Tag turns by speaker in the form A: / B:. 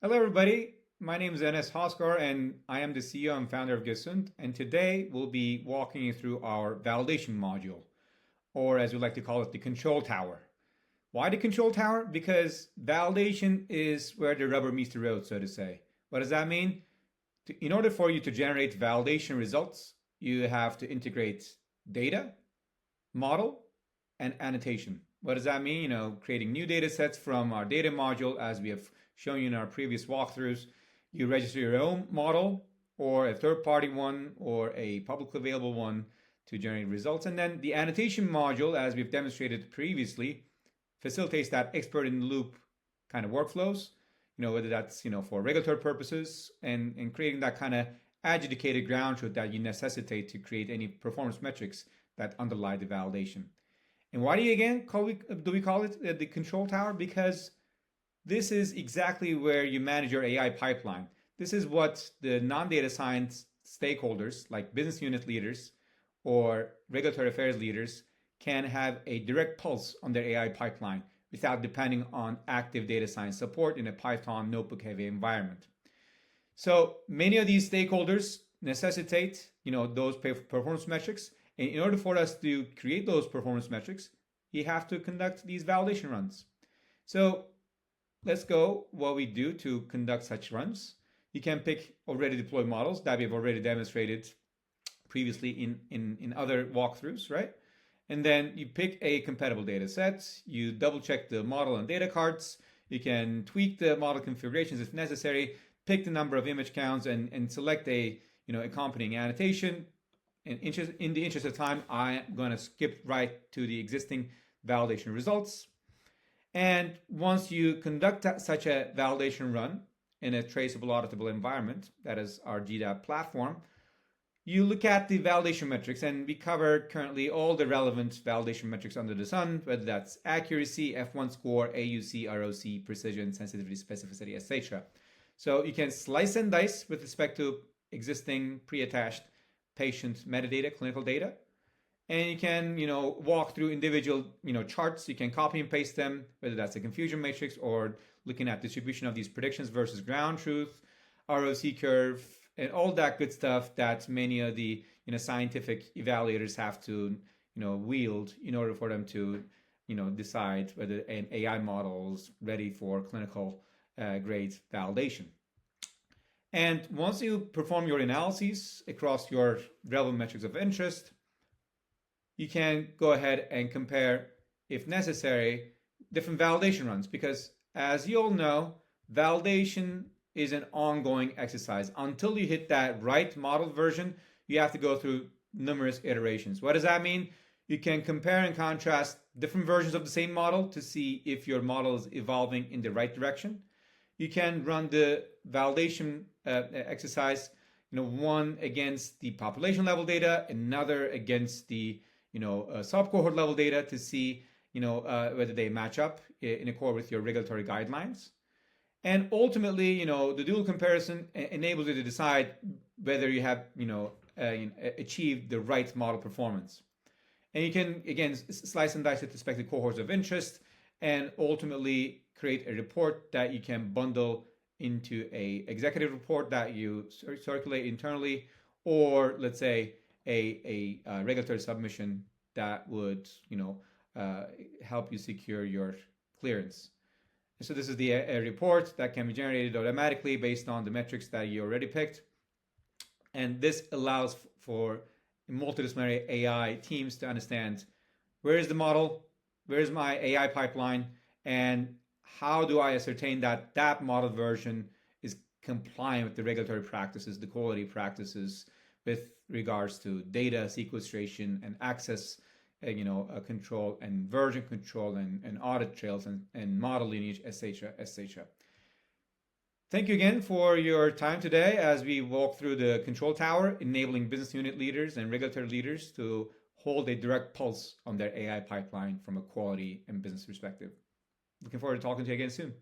A: Hello, everybody. My name is Enes Hosgor, and I am the CEO and founder of Gesund. And today we'll be walking you through our validation module, or as we like to call it, the control tower. Why the control tower? Because validation is where the rubber meets the road, so to say. What does that mean? In order for you to generate validation results, you have to integrate data, model, and annotation. What does that mean? Creating new data sets from our data module, as we have shown you in our previous walkthroughs. You register your own model or a third party one or a publicly available one to generate results. And then the annotation module, as we've demonstrated previously, facilitates that expert in the loop kind of workflows, whether that's, for regulatory purposes and creating that kind of adjudicated ground truth that you necessitate to create any performance metrics that underlie the validation. And why do we call it the control tower? Because this is exactly where you manage your AI pipeline. This is what the non-data science stakeholders, like business unit leaders or regulatory affairs leaders, can have a direct pulse on their AI pipeline without depending on active data science support in a Python notebook-heavy environment. So many of these stakeholders necessitate, those performance metrics. And in order for us to create those performance metrics, you have to conduct these validation runs. So let's go what we do to conduct such runs. You can pick already deployed models that we've already demonstrated previously in other walkthroughs, right? And then you pick a compatible data set. You double check the model and data cards. You can tweak the model configurations if necessary, pick the number of image counts and select a accompanying annotation. In the interest of time, I'm going to skip right to the existing validation results. And once you conduct such a validation run in a traceable, auditable environment, that is our GDAP platform, you look at the validation metrics, and we cover currently all the relevant validation metrics under the sun, whether that's accuracy, F1 score, AUC, ROC, precision, sensitivity, specificity, etc. So you can slice and dice with respect to existing pre-attached patient metadata, clinical data. And you can, walk through individual, charts. You can copy and paste them, whether that's a confusion matrix or looking at distribution of these predictions versus ground truth, ROC curve, and all that good stuff that many of the, scientific evaluators have to, wield in order for them to, decide whether an AI model is ready for clinical grade validation. And once you perform your analyses across your relevant metrics of interest, you can go ahead and compare, if necessary, different validation runs. Because as you all know, validation is an ongoing exercise. Until you hit that right model version, you have to go through numerous iterations. What does that mean? You can compare and contrast different versions of the same model to see if your model is evolving in the right direction. You can run the validation exercise, one against the population level data, another against the sub-cohort level data to see whether they match up in accord with your regulatory guidelines. And ultimately, the dual comparison enables you to decide whether you have achieved the right model performance. And you can, again, slice and dice with respect to cohorts of interest and ultimately create a report that you can bundle into a executive report that you circulate internally, or let's say a regulatory submission that would help you secure your clearance. And so this is a report that can be generated automatically based on the metrics that you already picked. And this allows for multidisciplinary AI teams to understand where is the model, where is my AI pipeline, and how do I ascertain that that model version is compliant with the regulatory practices, the quality practices with regards to data sequestration and access, control and version control and audit trails and model lineage, etc., etc. Thank you again for your time today as we walk through the control tower, enabling business unit leaders and regulatory leaders to hold a direct pulse on their AI pipeline from a quality and business perspective. Looking forward to talking to you again soon.